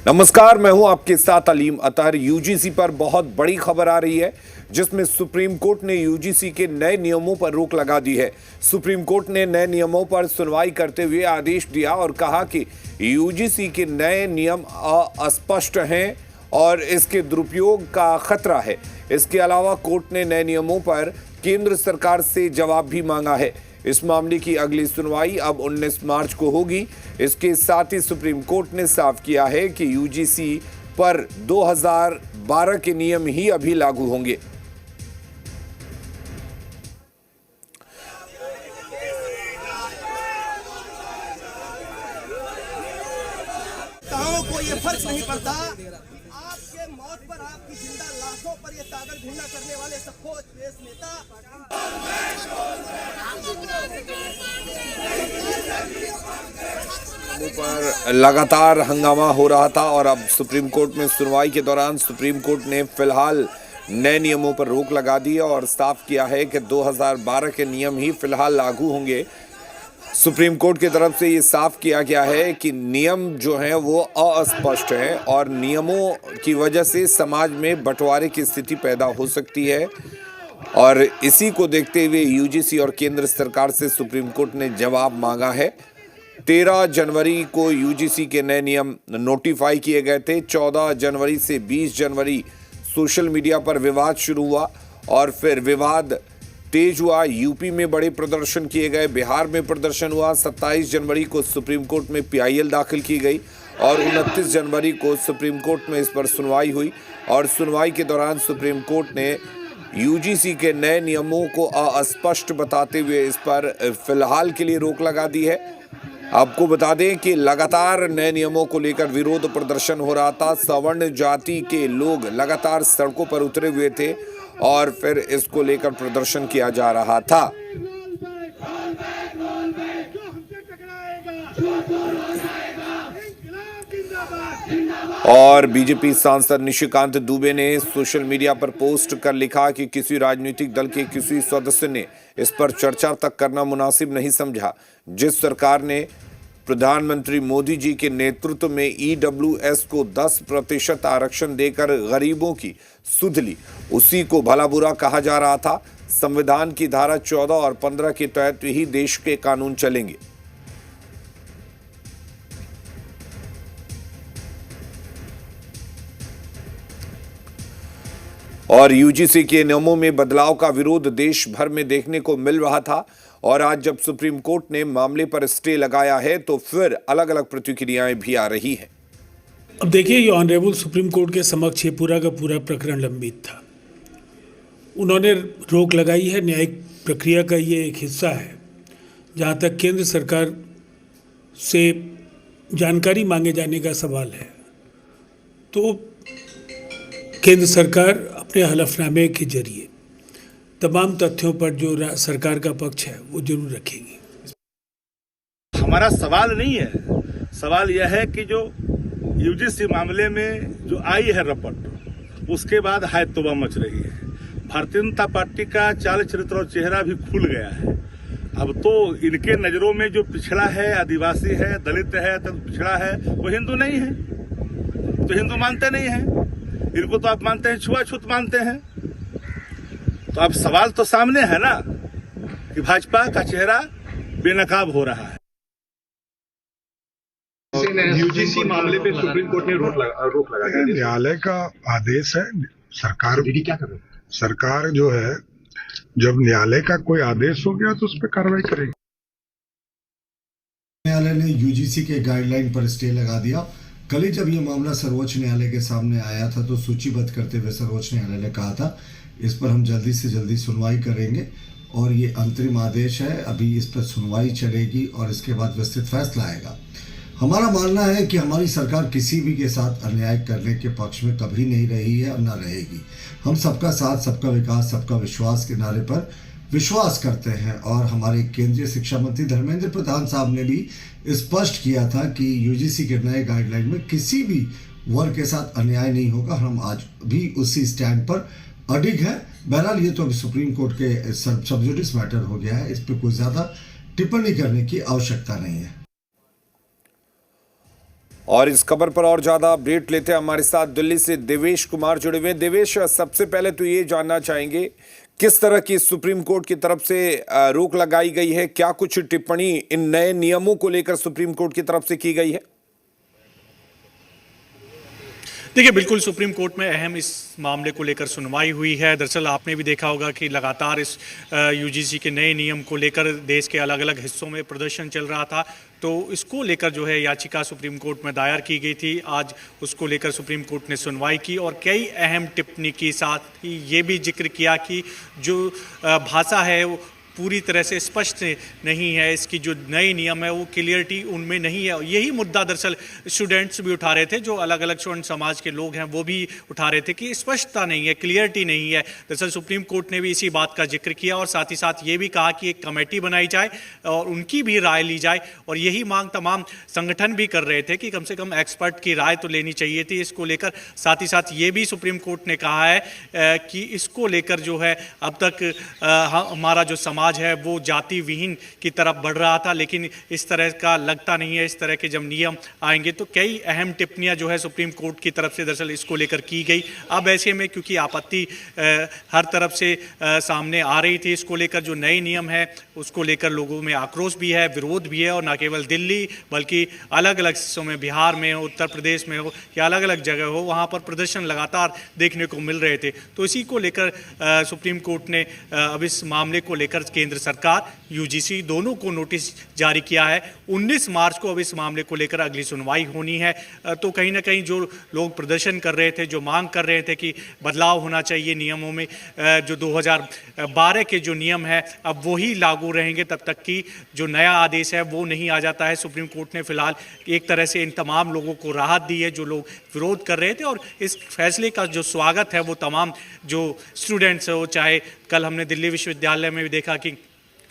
नमस्कार, मैं हूं आपके साथ अलीम अतहर। यूजीसी पर बहुत बड़ी खबर आ रही है जिसमें सुप्रीम कोर्ट ने यूजीसी के नए नियमों पर रोक लगा दी है। सुप्रीम कोर्ट ने नए नियमों पर सुनवाई करते हुए आदेश दिया और कहा कि यूजीसी के नए नियम अस्पष्ट हैं और इसके दुरुपयोग का खतरा है। इसके अलावा कोर्ट ने नए नियमों पर केंद्र सरकार से जवाब भी मांगा है। इस मामले की अगली सुनवाई अब 19 मार्च को होगी। इसके साथ ही सुप्रीम कोर्ट ने साफ किया है कि यूजीसी पर 2012 के नियम ही अभी लागू होंगे। को ये फर्क नहीं पड़ता। आपके मौत पर, आपकी जिंदा लाशों पर ये कागज ढूंढना करने वाले सखोज देश नेता पर लगातार हंगामा हो रहा था और अब सुप्रीम कोर्ट में सुनवाई के दौरान सुप्रीम कोर्ट ने फिलहाल नए नियमों पर रोक लगा दी है और साफ किया है कि 2012 के नियम ही फिलहाल लागू होंगे। सुप्रीम कोर्ट की तरफ से ये साफ किया गया है कि नियम जो हैं वो अस्पष्ट हैं और नियमों की वजह से समाज में बंटवारे की स्थिति पैदा हो सकती है और इसी को देखते हुए यूजीसी और केंद्र सरकार से सुप्रीम कोर्ट ने जवाब मांगा है। 13 जनवरी को यूजीसी के नए नियम नोटिफाई किए गए थे। 14 जनवरी से 20 जनवरी सोशल मीडिया पर विवाद शुरू हुआ और फिर विवाद तेज हुआ। यूपी में बड़े प्रदर्शन किए गए, बिहार में प्रदर्शन हुआ। 27 जनवरी को सुप्रीम कोर्ट में पीआईएल दाखिल की गई और 29 जनवरी को सुप्रीम कोर्ट में इस पर सुनवाई हुई और सुनवाई के दौरान सुप्रीम कोर्ट ने यूजीसी के नए नियमों को अस्पष्ट बताते हुए इस पर फिलहाल के लिए रोक लगा दी है। आपको बता दें कि लगातार नए नियमों को लेकर विरोध प्रदर्शन हो रहा था। सवर्ण जाति के लोग लगातार सड़कों पर उतरे हुए थे और फिर इसको लेकर प्रदर्शन किया जा रहा था। और बीजेपी सांसद निशिकांत दुबे ने सोशल मीडिया पर पोस्ट कर लिखा कि किसी राजनीतिक दल के किसी सदस्य ने इस पर चर्चा तक करना मुनासिब नहीं समझा। जिस सरकार ने प्रधानमंत्री मोदी जी के नेतृत्व में ईडब्ल्यूएस को 10% आरक्षण देकर गरीबों की सुध ली, उसी को भला बुरा कहा जा रहा था। संविधान की धारा 14 और 15 के तहत ही देश के कानून चलेंगे। और यूजीसी के नियमों में बदलाव का विरोध देश भर में देखने को मिल रहा था और आज जब सुप्रीम कोर्ट ने मामले पर स्टे लगाया है तो फिर अलग अलग प्रतिक्रियाएं भी आ रही हैं। अब देखिए, ये ऑनरेबल सुप्रीम कोर्ट के समक्ष ये पूरा का पूरा प्रकरण लंबित था। उन्होंने रोक लगाई है, न्यायिक प्रक्रिया का ये एक हिस्सा है। जहाँ तक केंद्र सरकार से जानकारी मांगे जाने का सवाल है तो केंद्र सरकार अपने हलफनामे के जरिए तमाम तथ्यों पर जो सरकार का पक्ष है वो जरूर रखेगी। हमारा सवाल नहीं है, सवाल यह है कि जो यूजीसी मामले में जो आई है रिपोर्ट, उसके बाद हाय तौबा मच रही है। भारतीय जनता पार्टी का चाल चरित्र और चेहरा भी खुल गया है। अब तो इनके नजरों में जो पिछड़ा है, आदिवासी है, दलित है, तो पिछड़ा है, वो हिंदू नहीं है, तो हिंदू मानते नहीं है। इनको तो आप मानते हैं, छुआछूत मानते हैं। तो अब सवाल तो सामने है ना कि भाजपा का चेहरा बेनकाब हो रहा है। यूजीसी मामले पे सुप्रीम कोर्ट ने रोक लगा दी। न्यायालय का आदेश है। सरकार क्या कर रही है? सरकार जो है, जब न्यायालय का कोई आदेश हो गया तो उस पर कार्रवाई करेगी। न्यायालय ने यूजीसी के गाइडलाइन पर स्टे लगा दिया। कल ही जब ये मामला सर्वोच्च न्यायालय के सामने आया था तो सूचीबद्ध करते हुए सर्वोच्च न्यायालय ने कहा था इस पर हम जल्दी से जल्दी सुनवाई करेंगे और ये अंतरिम आदेश है। अभी इस पर सुनवाई चलेगी और इसके बाद विस्तृत फैसला आएगा। हमारा मानना है कि हमारी सरकार किसी भी के साथ अन्याय करने के पक्ष में कभी नहीं रही है और न रहेगी। हम सबका साथ, सबका विकास, सबका विश्वास के नारे पर विश्वास करते हैं और हमारे केंद्रीय शिक्षा मंत्री धर्मेंद्र प्रधान साहब ने भी स्पष्ट किया था कि यूजीसी के नए गाइडलाइन में किसी भी वर्ग के साथ अन्याय नहीं होगा। हम आज भी उसी स्टैंड पर अडिग है। बहरहाल ये तो अभी सुप्रीम कोर्ट के सब जुडिस मैटर हो गया है, इस पर कोई ज़्यादा टिप्पणी करने की आवश्यकता नहीं है। और इस खबर पर और ज्यादा अपडेट लेते हैं, हमारे साथ दिल्ली से देवेश कुमार जुड़े हुए हैं। देवेश, सबसे पहले तो ये जानना चाहेंगे किस तरह की सुप्रीम कोर्ट की तरफ से रोक लगाई गई है, क्या कुछ टिप्पणी इन नए नियमों को लेकर सुप्रीम कोर्ट की तरफ से की गई है? देखिए, बिल्कुल सुप्रीम कोर्ट में अहम इस मामले को लेकर सुनवाई हुई है। दरअसल आपने भी देखा होगा कि लगातार इस यूजीसी के नए नियम को लेकर देश के अलग अलग हिस्सों में प्रदर्शन चल रहा था, तो इसको लेकर जो है याचिका सुप्रीम कोर्ट में दायर की गई थी। आज उसको लेकर सुप्रीम कोर्ट ने सुनवाई की और कई अहम टिप्पणी के साथ ही ये भी जिक्र किया कि जो भाषा है वो पूरी तरह से स्पष्ट नहीं है, इसकी जो नए नियम है वो क्लियरिटी उनमें नहीं है। यही मुद्दा दरअसल स्टूडेंट्स भी उठा रहे थे, जो अलग अलग स्टूडेंट समाज के लोग हैं वो भी उठा रहे थे कि स्पष्टता नहीं है, क्लियरिटी नहीं है। दरअसल सुप्रीम कोर्ट ने भी इसी बात का जिक्र किया और साथ ही साथ ये भी कहा कि एक कमेटी बनाई जाए और उनकी भी राय ली जाए। और यही मांग तमाम संगठन भी कर रहे थे कि कम से कम एक्सपर्ट की राय तो लेनी चाहिए थी इसको लेकर। साथ ही साथ ये भी सुप्रीम कोर्ट ने कहा है कि इसको लेकर जो है अब तक हमारा जो समाज है वो जाति विहीन की तरफ बढ़ रहा था, लेकिन इस तरह का लगता नहीं है। इस तरह के जब नियम आएंगे तो कई अहम टिप्पणियां जो है सुप्रीम कोर्ट की तरफ से दरअसल इसको लेकर की गई। अब ऐसे में क्योंकि आपत्ति हर तरफ से सामने आ रही थी, इसको लेकर जो नए नियम है उसको लेकर लोगों में आक्रोश भी है, विरोध भी है। और न केवल दिल्ली बल्कि अलग अलग हिस्सों में, बिहार में हो, उत्तर प्रदेश में हो या अलग अलग जगह हो, वहाँ पर प्रदर्शन लगातार देखने को मिल रहे थे। तो इसी को लेकर सुप्रीम कोर्ट ने अब इस मामले को लेकर केंद्र सरकार, यूजीसी दोनों को नोटिस जारी किया है। 19 मार्च को अब इस मामले को लेकर अगली सुनवाई होनी है। तो कहीं ना कहीं जो लोग प्रदर्शन कर रहे थे, जो मांग कर रहे थे कि बदलाव होना चाहिए नियमों में, जो 2012 के जो नियम है अब वही लागू रहेंगे तब तक कि जो नया आदेश है वो नहीं आ जाता है। सुप्रीम कोर्ट ने फिलहाल एक तरह से इन तमाम लोगों को राहत दी है जो लोग विरोध कर रहे थे। और इस फैसले का जो स्वागत है वो तमाम जो स्टूडेंट्स हो, चाहे कल हमने दिल्ली विश्वविद्यालय में भी देखा कि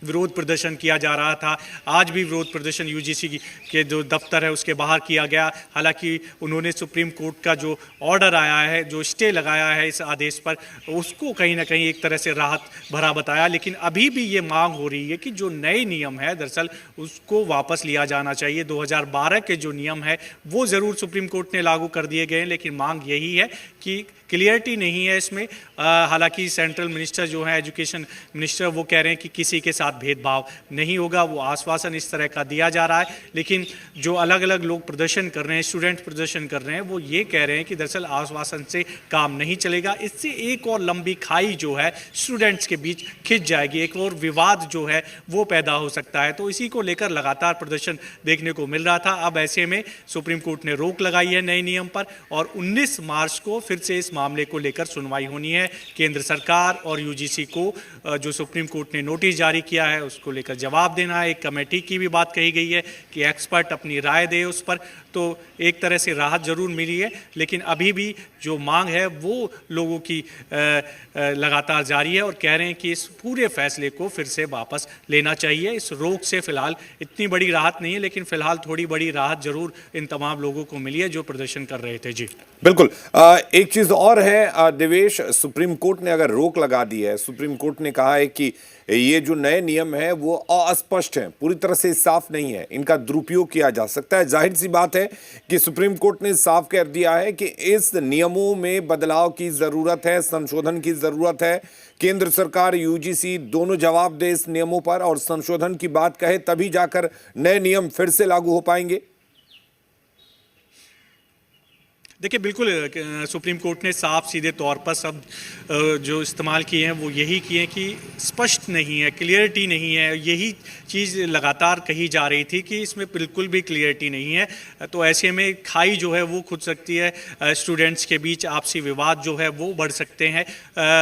विरोध प्रदर्शन किया जा रहा था, आज भी विरोध प्रदर्शन यूजीसी के जो दफ्तर है उसके बाहर किया गया। हालांकि उन्होंने सुप्रीम कोर्ट का जो ऑर्डर आया है, जो स्टे लगाया है इस आदेश पर, उसको कहीं ना कहीं एक तरह से राहत भरा बताया। लेकिन अभी भी ये मांग हो रही है कि जो नए नियम है दरअसल उसको वापस लिया जाना चाहिए। 2012 के जो नियम है वो ज़रूर सुप्रीम कोर्ट ने लागू कर दिए गए हैं, लेकिन मांग यही है कि क्लियरिटी नहीं है इसमें। हालांकि सेंट्रल मिनिस्टर जो है, एजुकेशन मिनिस्टर, वो कह रहे हैं कि किसी के साथ भेदभाव नहीं होगा, वो आश्वासन इस तरह का दिया जा रहा है। लेकिन जो अलग अलग लोग प्रदर्शन कर रहे हैं, स्टूडेंट प्रदर्शन कर रहे हैं, वो ये कह रहे हैं कि दरअसल आश्वासन से काम नहीं चलेगा। इससे एक और लंबी खाई जो है स्टूडेंट्स के बीच खिंच जाएगी, एक और विवाद जो है वो पैदा हो सकता है। तो इसी को लेकर लगातार प्रदर्शन देखने को मिल रहा था। अब ऐसे में सुप्रीम कोर्ट ने रोक लगाई है नए नियम पर और 19 मार्च को फिर से इस मामले को लेकर सुनवाई होनी है। केंद्र सरकार और यूजीसी को जो सुप्रीम कोर्ट ने नोटिस जारी किया है उसको लेकर जवाब देना है। एक कमेटी की भी बात कही गई है कि एक्सपर्ट अपनी राय दे उस पर। तो एक तरह से राहत जरूर मिली है, लेकिन अभी भी जो मांग है वो लोगों की लगातार जारी है और कह रहे हैं कि इस पूरे फैसले को फिर से वापस लेना चाहिए। इस रोक से फिलहाल इतनी बड़ी राहत नहीं है, लेकिन फिलहाल थोड़ी बड़ी राहत जरूर इन तमाम लोगों को मिली है जो प्रदर्शन कर रहे थे। जी बिल्कुल। एक चीज और है देवेश, सुप्रीम कोर्ट ने अगर रोक लगा दी है, सुप्रीम कोर्ट ने कहा है कि ये जो नए नियम है वो अस्पष्ट हैं, पूरी तरह से साफ नहीं है, इनका दुरुपयोग किया जा सकता है। जाहिर सी बात है कि सुप्रीम कोर्ट ने साफ कर दिया है कि इस नियमों में बदलाव की जरूरत है, संशोधन की जरूरत है। केंद्र सरकार, यूजीसी दोनों जवाब दे इस नियमों पर और संशोधन की बात कहे, तभी जाकर नए नियम फिर से लागू हो पाएंगे। देखिए, बिल्कुल सुप्रीम कोर्ट ने साफ सीधे तौर पर सब जो इस्तेमाल किए हैं वो यही किए हैं कि स्पष्ट नहीं है, क्लियरिटी नहीं है। यही चीज़ लगातार कही जा रही थी कि इसमें बिल्कुल भी क्लियरिटी नहीं है। तो ऐसे में खाई जो है वो खुद सकती है, स्टूडेंट्स के बीच आपसी विवाद जो है वो बढ़ सकते हैं।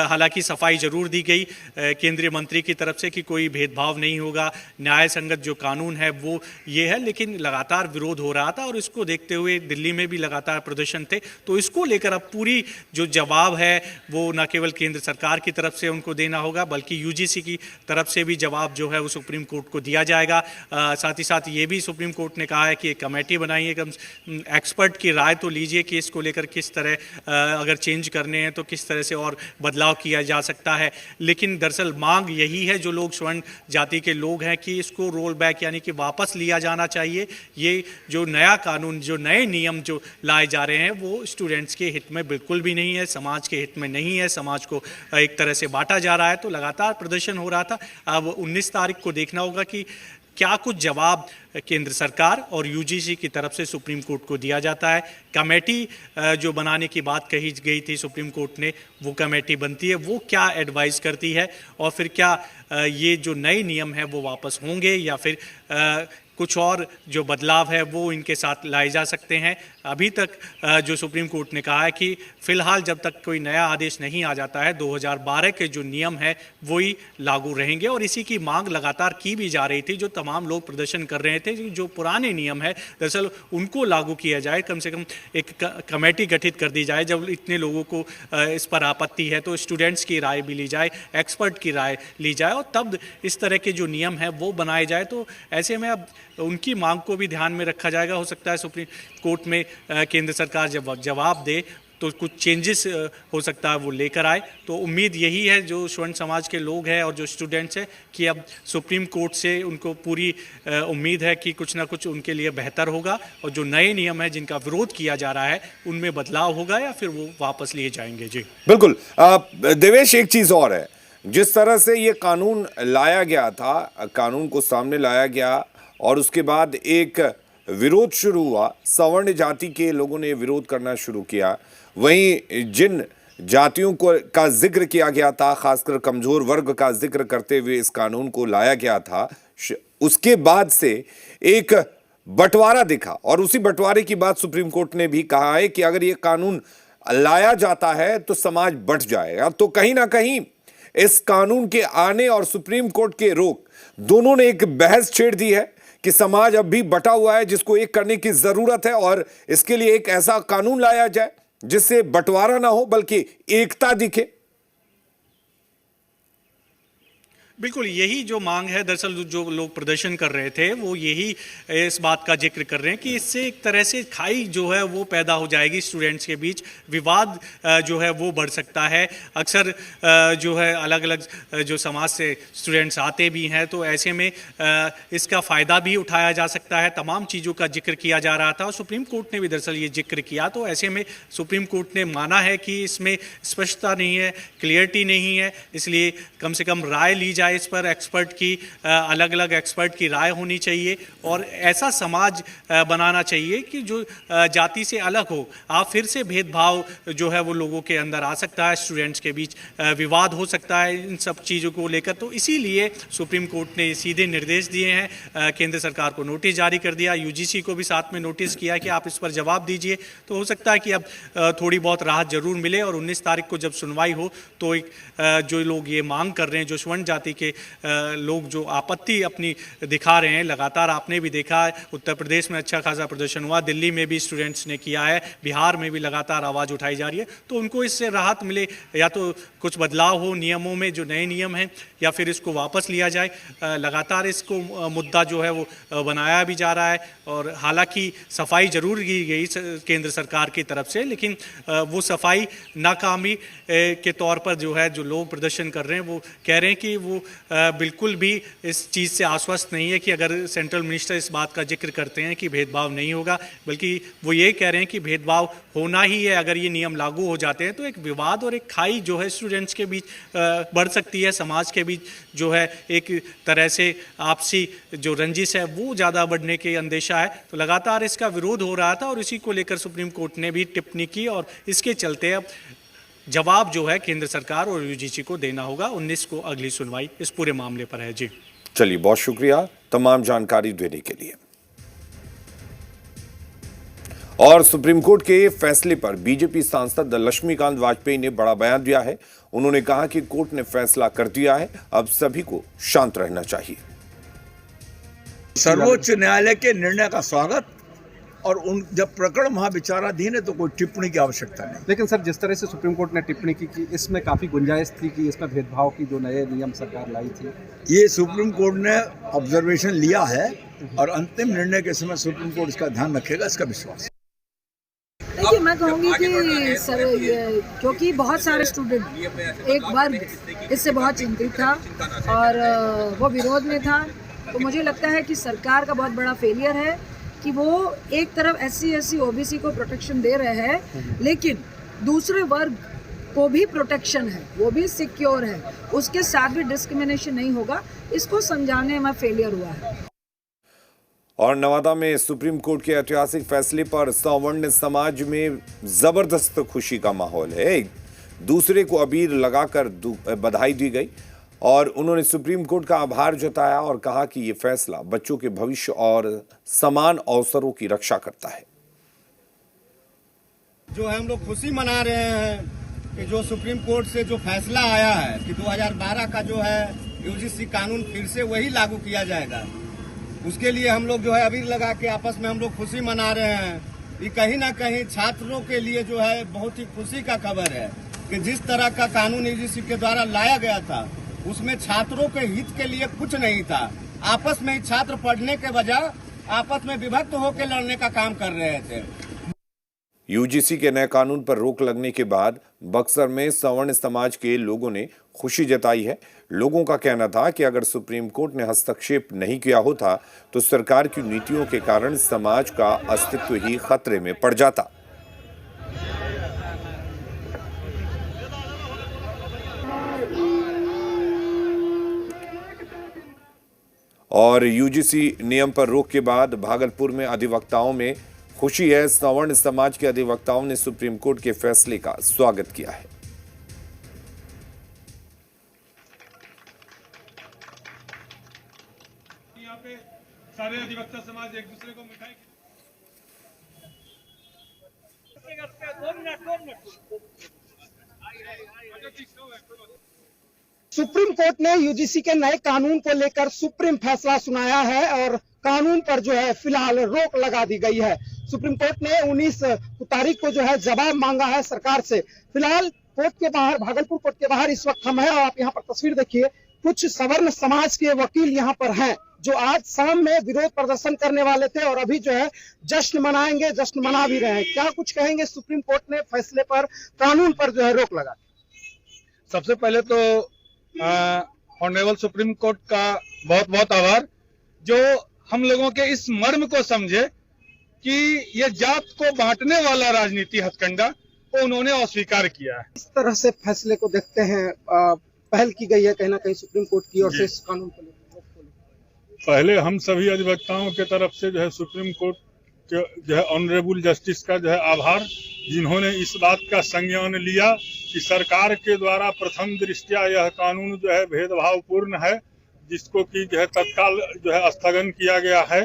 हालांकि सफाई जरूर दी गई केंद्रीय मंत्री की तरफ से कि कोई भेदभाव नहीं होगा, न्याय संगत जो कानून है वो ये है, लेकिन लगातार विरोध हो रहा था और इसको देखते हुए दिल्ली में भी लगातार प्रदर्शन थे। तो इसको लेकर अब पूरी जो जवाब है वो न केवल केंद्र सरकार की तरफ से उनको देना होगा, बल्कि यूजीसी की तरफ से भी जवाब जो है वो सुप्रीम कोर्ट को दिया जाएगा। साथ ही साथ ये भी सुप्रीम कोर्ट ने कहा है कि एक कमेटी बनाइए, एक्सपर्ट की राय तो लीजिए कि इसको लेकर किस तरह अगर चेंज करने हैं तो किस तरह से और बदलाव किया जा सकता है। लेकिन दरअसल मांग यही है जो लोग स्वर्ण जाति के लोग हैं कि इसको रोल बैक यानी कि वापस लिया जाना चाहिए। ये जो नया कानून, जो नए नियम जो लाए जा रहे हैं वो स्टूडेंट्स के हित में बिल्कुल भी नहीं है, समाज के हित में नहीं है, समाज को एक तरह से बांटा जा रहा है। तो लगातार प्रदर्शन हो रहा था। अब 19 तारीख को देखना होगा कि क्या कुछ जवाब केंद्र सरकार और यूजीसी की तरफ से सुप्रीम कोर्ट को दिया जाता है। कमेटी जो बनाने की बात कही गई थी सुप्रीम कोर्ट ने, वो कमेटी बनती है, वो क्या एडवाइस करती है और फिर क्या ये जो नए नियम है वो वापस होंगे या फिर कुछ और जो बदलाव है वो इनके साथ लाए जा सकते हैं। अभी तक जो सुप्रीम कोर्ट ने कहा है कि फिलहाल जब तक कोई नया आदेश नहीं आ जाता है 2012 के जो नियम है वही लागू रहेंगे और इसी की मांग लगातार की भी जा रही थी। जो तमाम लोग प्रदर्शन कर रहे थे जो पुराने नियम है दरअसल उनको लागू किया जाए, कम से कम एक कमेटी गठित कर दी जाए। जब इतने लोगों को इस पर आपत्ति है तो स्टूडेंट्स की राय भी ली जाए, एक्सपर्ट की राय ली जाए और तब इस तरह के जो नियम है वो बनाए जाए। तो ऐसे में अब उनकी मांग को भी ध्यान में रखा जाएगा। हो सकता है सुप्रीम कोर्ट में केंद्र सरकार जब जवाब दे तो कुछ चेंजेस हो सकता है वो लेकर आए। तो उम्मीद यही है जो स्वर्ण समाज के लोग हैं और जो स्टूडेंट्स हैं कि अब सुप्रीम कोर्ट से उनको पूरी उम्मीद है कि कुछ ना कुछ उनके लिए बेहतर होगा और जो नए नियम है जिनका विरोध किया जा रहा है उनमें बदलाव होगा या फिर वो वापस लिए जाएंगे। जी बिल्कुल। देवेश, एक चीज और है, जिस तरह से ये कानून लाया गया था, कानून को सामने लाया गया और उसके बाद एक विरोध शुरू हुआ, सवर्ण जाति के लोगों ने विरोध करना शुरू किया। वहीं जिन जातियों को का जिक्र किया गया था, खासकर कमजोर वर्ग का जिक्र करते हुए इस कानून को लाया गया था, उसके बाद से एक बंटवारा दिखा और उसी बंटवारे की बात सुप्रीम कोर्ट ने भी कहा है कि अगर ये कानून लाया जाता है तो समाज बंट जाएगा। तो कहीं ना कहीं इस कानून के आने और सुप्रीम कोर्ट के रोक दोनों ने एक बहस छेड़ दी है कि समाज अब भी बटा हुआ है जिसको एक करने की जरूरत है और इसके लिए एक ऐसा कानून लाया जाए जिससे बंटवारा ना हो बल्कि एकता दिखे। बिल्कुल यही जो मांग है, दरअसल जो लोग प्रदर्शन कर रहे थे वो यही इस बात का जिक्र कर रहे हैं कि इससे एक तरह से खाई जो है वो पैदा हो जाएगी, स्टूडेंट्स के बीच विवाद जो है वो बढ़ सकता है। अक्सर जो है अलग अलग जो समाज से स्टूडेंट्स आते भी हैं तो ऐसे में इसका फ़ायदा भी उठाया जा सकता है। तमाम चीज़ों का जिक्र किया जा रहा था और सुप्रीम कोर्ट ने भी दरअसल ये जिक्र किया। तो ऐसे में सुप्रीम कोर्ट ने माना है कि इसमें स्पष्टता नहीं है, क्लियरिटी नहीं है, इसलिए कम से कम राय ली जाए इस पर। एक्सपर्ट की अलग अलग एक्सपर्ट की राय होनी चाहिए और ऐसा समाज बनाना चाहिए कि जो जाति से अलग हो। आप फिर से भेदभाव जो है वो लोगों के अंदर आ सकता है, स्टूडेंट्स के बीच विवाद हो सकता है इन सब चीज़ों को लेकर। तो इसीलिए सुप्रीम कोर्ट ने सीधे निर्देश दिए हैं, केंद्र सरकार को नोटिस जारी कर दिया, यूजीसी को भी साथ में नोटिस किया कि आप इस पर जवाब दीजिए। तो हो सकता है कि अब थोड़ी बहुत राहत जरूर मिले और 19 तारीख को जब सुनवाई हो तो एक जो लोग ये मांग कर रहे हैं, जो स्वर्ण जाति के लोग जो आपत्ति अपनी दिखा रहे हैं, लगातार आपने भी देखा है उत्तर प्रदेश में अच्छा खासा प्रदर्शन हुआ, दिल्ली में भी स्टूडेंट्स ने किया है, बिहार में भी लगातार आवाज़ उठाई जा रही है। तो उनको इससे राहत मिले, या तो कुछ बदलाव हो नियमों में जो नए नियम हैं या फिर इसको वापस लिया जाए। लगातार इसको मुद्दा जो है वो बनाया भी जा रहा है और हालांकि सफाई जरूर की गई केंद्र सरकार की तरफ से, लेकिन वो सफाई नाकामी के तौर पर जो है जो लोग प्रदर्शन कर रहे हैं वो कह रहे हैं कि वो बिल्कुल भी इस चीज़ से आश्वस्त नहीं है कि अगर सेंट्रल मिनिस्टर इस बात का जिक्र करते हैं कि भेदभाव नहीं होगा, बल्कि वो ये कह रहे हैं कि भेदभाव होना ही है। अगर ये नियम लागू हो जाते हैं तो एक विवाद और एक खाई जो है स्टूडेंट्स के बीच बढ़ सकती है, समाज के बीच जो है एक तरह से आपसी जो रंजिश है वो ज़्यादा बढ़ने के अंदेशा है। तो लगातार इसका विरोध हो रहा था और इसी को लेकर सुप्रीम कोर्ट ने भी टिप्पणी की और इसके चलते अब जवाब जो है केंद्र सरकार और यूजीसी को देना होगा। 19 को अगली सुनवाई इस पूरे मामले पर है। जी चलिए, बहुत शुक्रिया तमाम जानकारी देने के लिए। और सुप्रीम कोर्ट के फैसले पर बीजेपी सांसद लक्ष्मीकांत वाजपेयी ने बड़ा बयान दिया है। उन्होंने कहा कि कोर्ट ने फैसला कर दिया है, अब सभी को शांत रहना चाहिए। सर्वोच्च न्यायालय के निर्णय का स्वागत और उन जब प्रकरण वहाँ विचाराधीन है तो कोई टिप्पणी की आवश्यकता नहीं। लेकिन सर, जिस तरह से सुप्रीम कोर्ट ने टिप्पणी की कि इसमें काफ़ी गुंजाइश थी कि इसमें भेदभाव की जो नए नियम सरकार लाई थी, ये सुप्रीम कोर्ट ने ऑब्जर्वेशन लिया है और अंतिम निर्णय के समय सुप्रीम कोर्ट इसका ध्यान रखेगा, इसका विश्वास है। देखिए, मैं कहूँगी कि सर, क्योंकि बहुत सारे स्टूडेंट, एक वर्ग इससे बहुत चिंतित था और वो विरोध में था, तो मुझे लगता है कि सरकार का बहुत बड़ा फेलियर है कि वो एक तरफ SC SC OBC को प्रोटेक्शन दे रहे हैं, लेकिन दूसरे वर्ग को भी प्रोटेक्शन है, वो भी सिक्योर है, उसके साथ भी डिस्क्रिमिनेशन नहीं होगा, इसको समझाने में फेलियर हुआ है। और नवादा में सुप्रीम कोर्ट के ऐतिहासिक फैसले पर सवर्ण समाज में जबरदस्त खुशी का माहौल है। एक दूसरे को अबीर लगाकर बधाई दी गई और उन्होंने सुप्रीम कोर्ट का आभार जताया और कहा कि ये फैसला बच्चों के भविष्य और समान अवसरों की रक्षा करता है। जो है हम लोग खुशी मना रहे हैं कि जो सुप्रीम कोर्ट से जो फैसला आया है कि 2012 का जो है UGC कानून फिर से वही लागू किया जाएगा, उसके लिए हम लोग जो है अबीर लगा के आपस में हम लोग खुशी मना रहे हैं। ये कहीं ना कहीं छात्रों के लिए जो है बहुत ही खुशी का खबर है कि जिस तरह का कानून UGC के द्वारा लाया गया था उसमें छात्रों के हित के लिए कुछ नहीं था। आपस में ही छात्र पढ़ने के बजाय आपस में विभक्त होकर लड़ने का काम कर रहे थे। UGC के नए कानून पर रोक लगने के बाद बक्सर में सवर्ण समाज के लोगों ने खुशी जताई है। लोगों का कहना था कि अगर सुप्रीम कोर्ट ने हस्तक्षेप नहीं किया होता तो सरकार की नीतियों के कारण समाज का अस्तित्व ही खतरे में पड़ जाता। और UGC नियम पर रोक के बाद भागलपुर में अधिवक्ताओं में खुशी है। सवर्ण समाज के अधिवक्ताओं ने सुप्रीम कोर्ट के फैसले का स्वागत किया है। यहाँ पे सारे अधिवक्ता समाज एक दूसरे को मिठाई सुप्रीम कोर्ट ने UGC के नए कानून को लेकर सुप्रीम फैसला सुनाया है और कानून पर जो है फिलहाल रोक लगा दी गई है। सुप्रीम कोर्ट ने 19 तारीख को जो है जवाब मांगा है सरकार से। फिलहाल कोर्ट के बाहर, भागलपुर कोर्ट के बाहर इस वक्त हम हैं और आप यहाँ पर तस्वीर देखिए, कुछ सवर्ण समाज के वकील यहाँ पर हैं जो आज शाम में विरोध प्रदर्शन करने वाले थे और अभी जो है जश्न मनाएंगे, जश्न मना भी रहे हैं। क्या कुछ कहेंगे सुप्रीम कोर्ट ने फैसले पर, कानून पर जो है रोक लगा? सबसे पहले तो ऑनरेबल सुप्रीम कोर्ट का बहुत बहुत आभार जो हम लोगों के इस मर्म को समझे कि ये जात को बांटने वाला राजनीति हथकंडा को उन्होंने अस्वीकार किया है। इस तरह से फैसले को देखते हैं, पहल की गई है कहीं ना कहीं सुप्रीम कोर्ट की ओर से इस कानून को लेकर। पहले हम सभी अधिवक्ताओं के तरफ से जो है सुप्रीम कोर्ट के जो है ऑनरेबल जस्टिस का जो है आभार, जिन्होंने इस बात का संज्ञान लिया कि सरकार के द्वारा प्रथम दृष्टया यह कानून जो है भेदभावपूर्ण है, जिसको कि जो है तत्काल जो है स्थगन किया गया है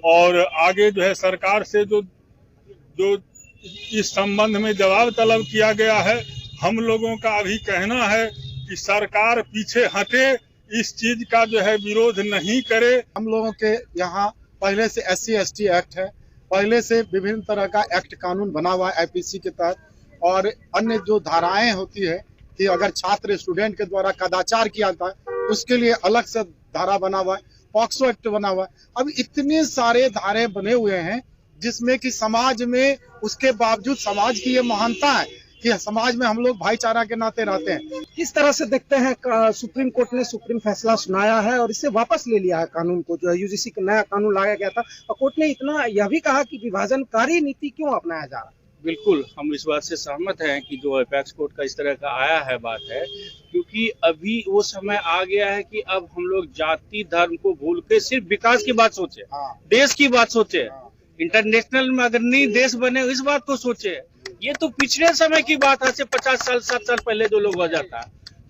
और आगे जो है सरकार से जो इस संबंध में जवाब तलब किया गया है। हम लोगों का अभी कहना है कि सरकार पीछे हटे, इस चीज का जो है विरोध नहीं करे। हम लोगों के यहाँ पहले से SC ST एक्ट है, पहले से विभिन्न तरह का एक्ट कानून बना हुआ है IPC के तहत और अन्य जो धाराएं होती है कि अगर छात्र स्टूडेंट के द्वारा कदाचार किया था उसके लिए अलग से धारा बना हुआ है, पॉक्सो एक्ट बना हुआ है। अब इतने सारे धारे बने हुए हैं जिसमें कि समाज में, उसके बावजूद समाज की ये महानता है कि समाज में हम लोग भाईचारा के नाते रहते हैं। किस तरह से देखते हैं सुप्रीम कोर्ट ने सुप्रीम फैसला सुनाया है और इसे वापस ले लिया है कानून को, जो UGC का नया कानून लाया गया था, और कोर्ट ने इतना यह भी कहा कि विभाजनकारी नीति क्यों अपनाया जा रहा है। बिल्कुल हम इस बात से सहमत हैं कि जो एपेक्स कोर्ट का इस तरह का आया है बात है, क्योंकि अभी वो समय आ गया है कि अब हम लोग जाति धर्म को भूल के सिर्फ विकास की बात सोचे, देश की बात सोचे, इंटरनेशनल में अग्रणी देश बने इस बात को सोचे। ये तो पिछले समय की बात है, 50 साल 60 साल पहले जो लोग हो जाता,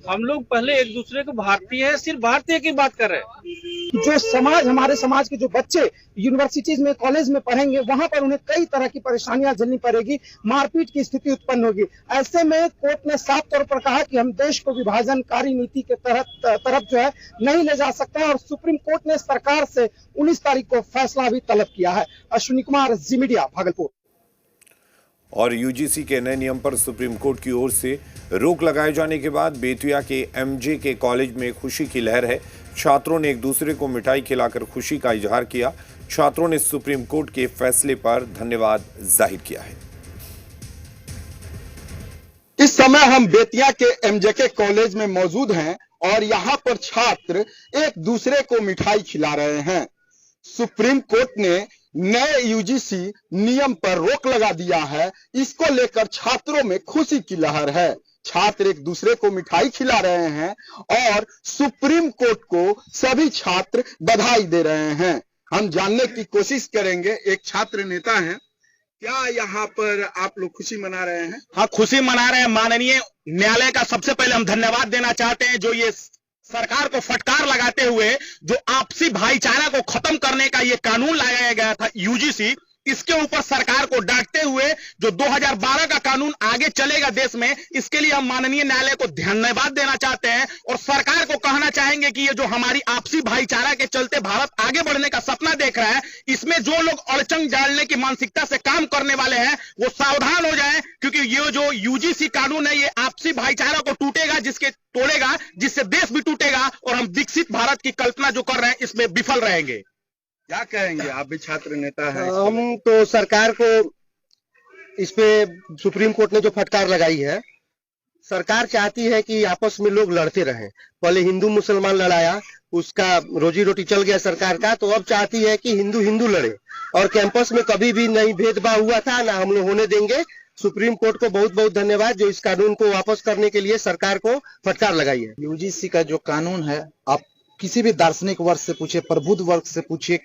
हम लोग पहले एक दूसरे को भारतीय है, सिर्फ भारतीय की बात कर रहे हैं। जो समाज, हमारे समाज के जो बच्चे यूनिवर्सिटीज में, कॉलेज में पढ़ेंगे, वहां पर उन्हें कई तरह की परेशानियां झेलनी पड़ेगी, मारपीट की स्थिति उत्पन्न होगी। ऐसे में कोर्ट ने साफ तौर पर कहा कि हम देश को विभाजनकारी नीति के तरफ जो है नहीं ले जा सकते हैं, और सुप्रीम कोर्ट ने सरकार से 19 तारीख को फैसला भी तलब किया है। अश्विनी कुमार, जी मीडिया, भागलपुर। और यूजीसी के नए नियम पर सुप्रीम कोर्ट की ओर से रोक लगाए जाने के बाद बेतिया के एमजे के कॉलेज में खुशी की लहर है। छात्रों ने एक दूसरे को मिठाई खिलाकर खुशी का इजहार किया। छात्रों ने सुप्रीम कोर्ट के फैसले पर धन्यवाद जाहिर किया है। इस समय हम बेतिया के एमजे के कॉलेज में मौजूद हैं और यहाँ पर छात्र एक दूसरे को मिठाई खिला रहे हैं। सुप्रीम कोर्ट ने नए यूजीसी नियम पर रोक लगा दिया है। इसको लेकर छात्रों में खुशी की लहर है। छात्र एक दूसरे को मिठाई खिला रहे हैं और सुप्रीम कोर्ट को सभी छात्र बधाई दे रहे हैं। हम जानने की कोशिश करेंगे, एक छात्र नेता हैं, क्या यहाँ पर आप लोग खुशी मना रहे हैं? हाँ, खुशी मना रहे हैं। माननीय न्यायालय का सबसे पहले हम धन्यवाद देना चाहते हैं, जो ये सरकार को फटकार लगाते हुए जो आपसी भाईचारा को खत्म करने का ये कानून लाया गया था यूजीसी, इसके ऊपर सरकार को डांटते हुए जो 2012 का कानून आगे चलेगा देश में, इसके लिए हम माननीय न्यायालय को धन्यवाद देना चाहते हैं। और सरकार को कहना चाहेंगे कि ये जो हमारी आपसी भाईचारा के चलते भारत आगे बढ़ने का सपना देख रहा है, इसमें जो लोग अड़चन डालने की मानसिकता से काम करने वाले हैं वो सावधान हो जाएं, क्योंकि ये जो यूजीसी कानून है ये आपसी भाईचारा को टूटेगा, तोड़ेगा, जिससे देश भी टूटेगा और हम विकसित भारत की कल्पना जो कर रहे हैं इसमें विफल रहेंगे। क्या कहेंगे, आप भी छात्र नेता हैं? हम तो सरकार को इस पे सुप्रीम कोर्ट ने जो फटकार लगाई है, सरकार चाहती है कि आपस में लोग लड़ते रहें। पहले हिंदू मुसलमान लड़ाया, उसका रोजी रोटी चल गया सरकार का, तो अब चाहती है कि हिंदू हिंदू लड़े। और कैंपस में कभी भी नहीं भेदभाव हुआ था, ना हम लोग होने देंगे। सुप्रीम कोर्ट को बहुत बहुत धन्यवाद जो इस कानून को वापस करने के लिए सरकार को फटकार लगाई है। यूजीसी का जो कानून है, आप किसी भी दार्शनिक वर्ग से पूछिए, प्रबुद्ध वर्ग से पूछिए,